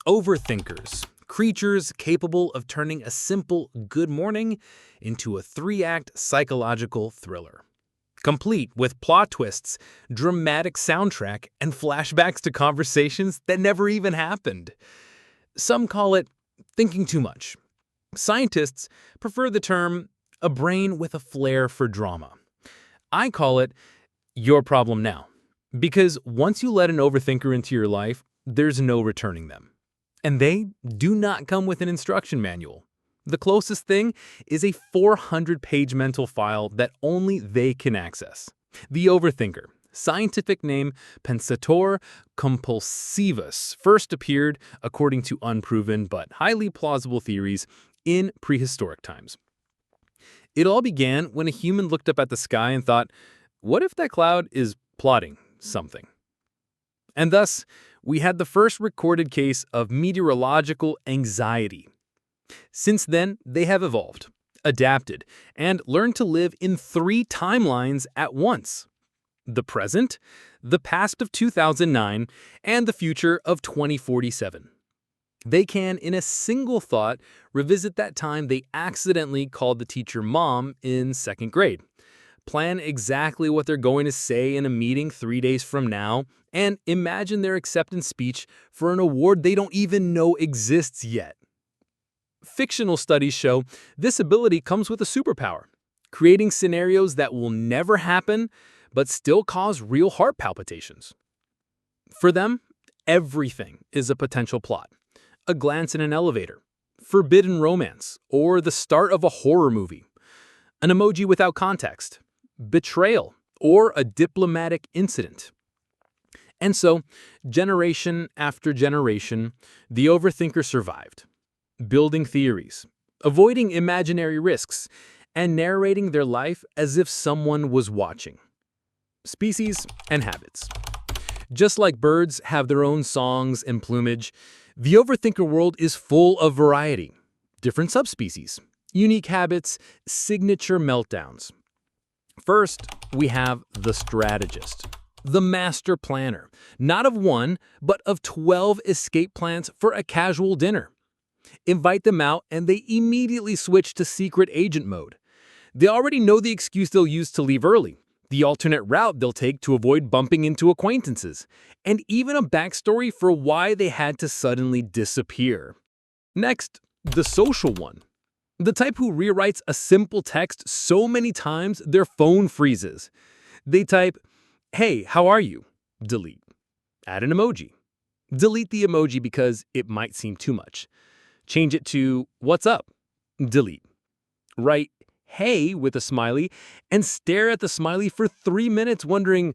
Overthinkers, creatures capable of turning a simple good morning into a three-act psychological thriller. Complete with plot twists, dramatic soundtrack, and flashbacks to conversations that never even happened. Some call it thinking too much. Scientists prefer the term a brain with a flair for drama. I call it your problem now, because once you let an overthinker into your life, there's no returning them. And they do not come with an instruction manual. The closest thing is a 400-page mental file that only they can access. The Overthinker, scientific name pensator compulsivus, first appeared, according to unproven but highly plausible theories, in prehistoric times. It all began when a human looked up at the sky and thought, what if that cloud is plotting something? And thus, we had the first recorded case of meteorological anxiety. Since then, they have evolved, adapted, and learned to live in 3 timelines at once: the present, the past of 2009, and the future of 2047. They can, in a single thought, revisit that time they accidentally called the teacher mom in 2nd grade, plan exactly what they're going to say in a meeting 3 days from now, and imagine their acceptance speech for an award they don't even know exists yet. Fictional studies show this ability comes with a superpower, creating scenarios that will never happen but still cause real heart palpitations. For them, everything is a potential plot: a glance in an elevator, forbidden romance, or the start of a horror movie, an emoji without context, betrayal, or a diplomatic incident. And so, generation after generation, the overthinker survived, building theories, avoiding imaginary risks, and narrating their life as if someone was watching. Species and habits. Just like birds have their own songs and plumage, the overthinker world is full of variety, different subspecies, unique habits, signature meltdowns. First, we have the strategist, the master planner, not of 1, but of 12 escape plans for a casual dinner. Invite them out and they immediately switch to secret agent mode. They already know the excuse they'll use to leave early, the alternate route they'll take to avoid bumping into acquaintances, and even a backstory for why they had to suddenly disappear. Next, the social one. The type who rewrites a simple text so many times their phone freezes. They type, "Hey, how are you?" Delete. Add an emoji. Delete the emoji because it might seem too much. Change it to, "What's up?" Delete. Write, "Hey," with a smiley, and stare at the smiley for 3 minutes wondering,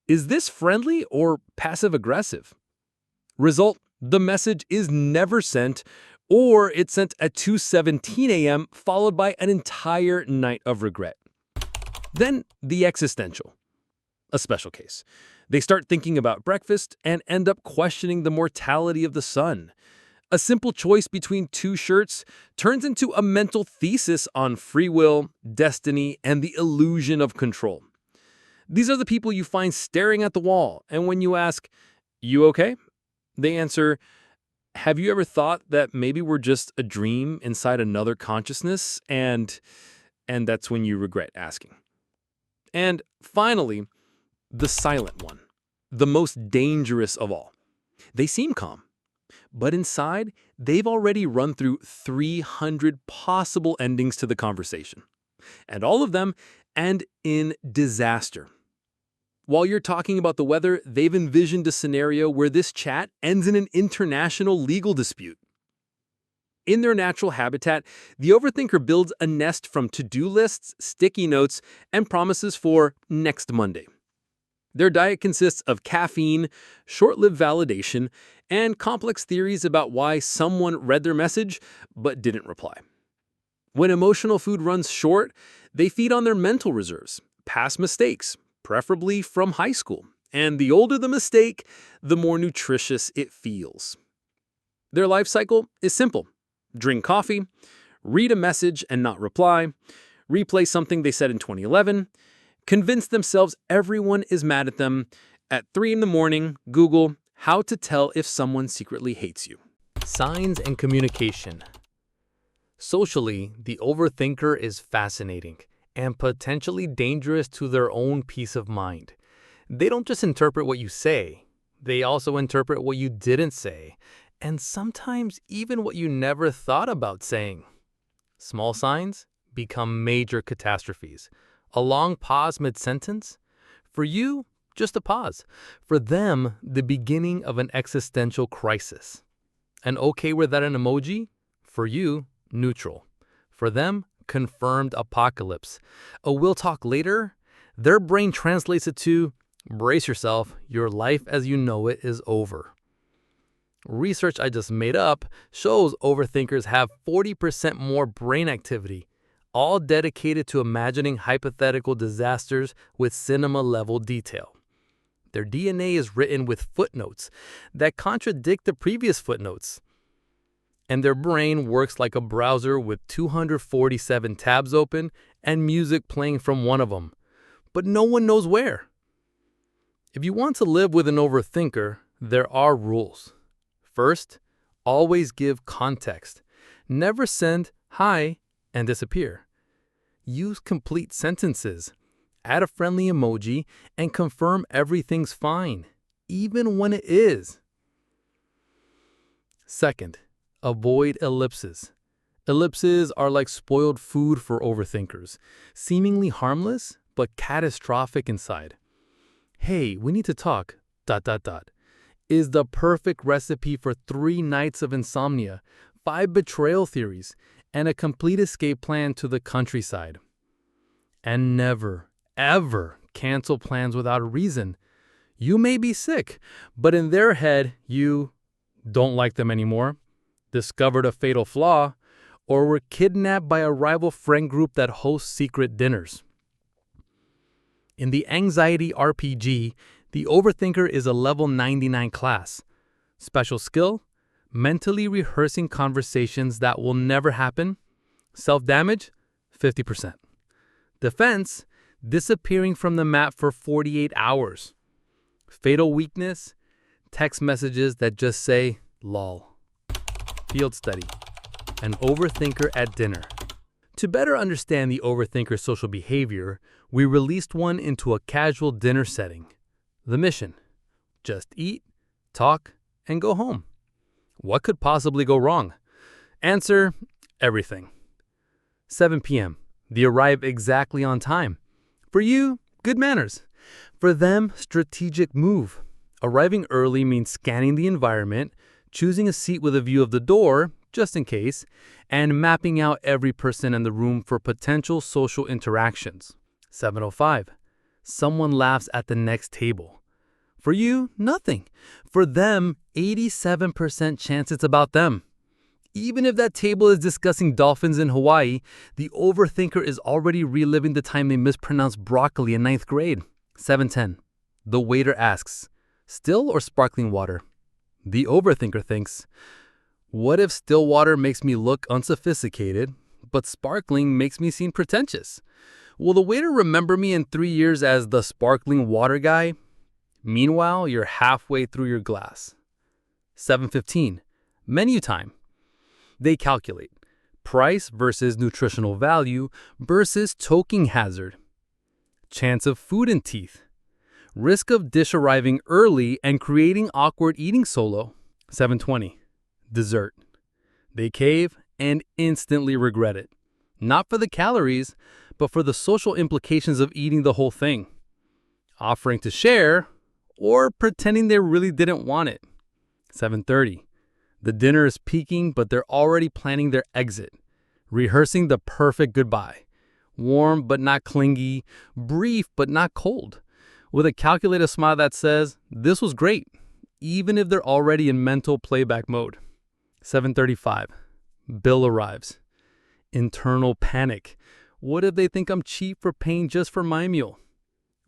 is this friendly or passive-aggressive? Result, the message is never sent, or it's sent at 2:17 a.m. followed by an entire night of regret. Then the existential. A special case. They start thinking about breakfast and end up questioning the mortality of the sun. A simple choice between 2 shirts turns into a mental thesis on free will, destiny, and the illusion of control. These are the people you find staring at the wall, and when you ask, "You okay?" they answer, "Have you ever thought that maybe we're just a dream inside another consciousness?" And that's when you regret asking. And finally, the silent one, the most dangerous of all. They seem calm, but inside, they've already run through 300 possible endings to the conversation, and all of them end in disaster. While you're talking about the weather, they've envisioned a scenario where this chat ends in an international legal dispute. In their natural habitat, the overthinker builds a nest from to-do lists, sticky notes, and promises for next Monday. Their diet consists of caffeine, short-lived validation, and complex theories about why someone read their message but didn't reply. When emotional food runs short, they feed on their mental reserves, past mistakes, preferably from high school, and the older the mistake, the more nutritious it feels. Their life cycle is simple: drink coffee, read a message and not reply, replay something they said in 2011, convince themselves everyone is mad at them. At 3 in the morning, Google how to tell if someone secretly hates you. Signs and communication. Socially, the overthinker is fascinating and potentially dangerous to their own peace of mind. They don't just interpret what you say, they also interpret what you didn't say, and sometimes even what you never thought about saying. Small signs become major catastrophes. A long pause mid-sentence? For you, just a pause. For them, the beginning of an existential crisis. An okay without an emoji? For you, neutral. For them, confirmed apocalypse. A we'll talk later? Their brain translates it to, brace yourself, your life as you know it is over. Research I just made up shows overthinkers have 40% more brain activity, all dedicated to imagining hypothetical disasters with cinema-level detail. Their DNA is written with footnotes that contradict the previous footnotes. And their brain works like a browser with 247 tabs open and music playing from one of them. But no one knows where. If you want to live with an overthinker, there are rules. First, always give context. Never send hi and disappear. Use complete sentences. Add a friendly emoji and confirm everything's fine, even when it is. Second, avoid ellipses. Ellipses are like spoiled food for overthinkers, seemingly harmless but catastrophic inside. Hey, we need to talk, ... is the perfect recipe for 3 nights of insomnia, 5 betrayal theories, and a complete escape plan to the countryside. And never, ever cancel plans without a reason. You may be sick, but in their head, you don't like them anymore, discovered a fatal flaw, or were kidnapped by a rival friend group that hosts secret dinners. In the anxiety RPG, the overthinker is a level 99 class. Special skill, mentally rehearsing conversations that will never happen. Self-damage, 50%. Defense, disappearing from the map for 48 hours. Fatal weakness, text messages that just say, lol. Field study, an overthinker at dinner. To better understand the overthinker's social behavior, we released one into a casual dinner setting. The mission, just eat, talk, and go home. What could possibly go wrong? Answer, everything. 7 p.m. They arrive exactly on time. For you, good manners. For them, strategic move. Arriving early means scanning the environment, choosing a seat with a view of the door, just in case, and mapping out every person in the room for potential social interactions. 7:05. Someone laughs at the next table. For you, nothing. For them, 87% chance it's about them. Even if that table is discussing dolphins in Hawaii, the overthinker is already reliving the time they mispronounced broccoli in 9th grade. 7:10. The waiter asks, still or sparkling water? The overthinker thinks, what if still water makes me look unsophisticated, but sparkling makes me seem pretentious? Will the waiter remember me in 3 years as the sparkling water guy? Meanwhile, you're halfway through your glass. 7:15. Menu time. They calculate price versus nutritional value versus toking hazard. Chance of food in teeth. Risk of dish arriving early and creating awkward eating solo. 7:20. Dessert. They cave and instantly regret it. Not for the calories, but for the social implications of eating the whole thing. Offering to share or pretending they really didn't want it. 7:30. The dinner is peaking, but they're already planning their exit, rehearsing the perfect goodbye. Warm but not clingy, brief but not cold, with a calculated smile that says, this was great, even if they're already in mental playback mode. 7:35. Bill arrives. Internal panic. What if they think I'm cheap for paying just for my meal?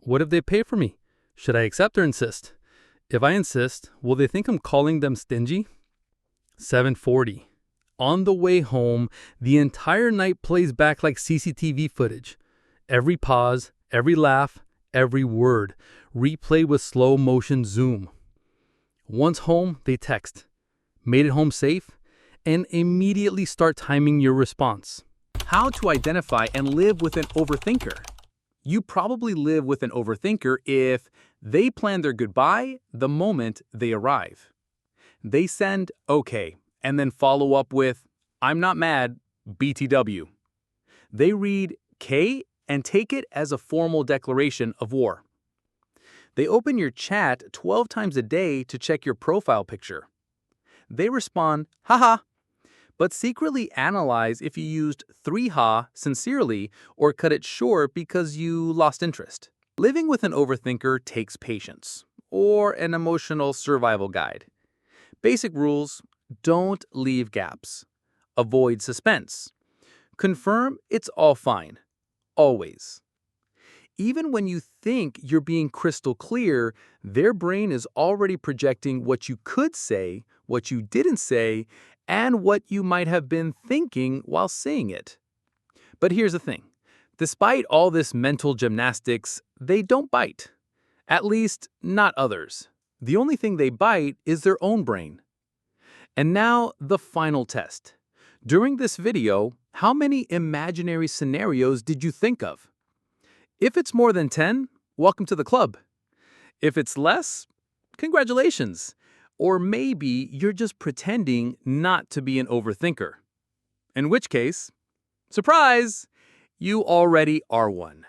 What if they pay for me? Should I accept or insist? If I insist, will they think I'm calling them stingy? 7:40. On the way home, the entire night plays back like CCTV footage. Every pause, every laugh, every word, replayed with slow motion zoom. Once home, they text. made it home safe, and immediately start timing your response. How to identify and live with an overthinker. You probably live with an overthinker if they plan their goodbye the moment they arrive. They send okay and then follow up with I'm not mad, BTW. They read K and take it as a formal declaration of war. They open your chat 12 times a day to check your profile picture. They respond, haha, but secretly analyze if you used 3ha sincerely or cut it short because you lost interest. Living with an overthinker takes patience, or an emotional survival guide. Basic rules: don't leave gaps. Avoid suspense. Confirm it's all fine. Always. Even when you think you're being crystal clear, their brain is already projecting what you could say, what you didn't say, and what you might have been thinking while saying it. But here's the thing. Despite all this mental gymnastics, they don't bite. At least, not others. The only thing they bite is their own brain. And now, the final test. During this video, how many imaginary scenarios did you think of? If it's more than 10, welcome to the club. If it's less, congratulations. Or maybe you're just pretending not to be an overthinker. In which case, surprise, you already are one.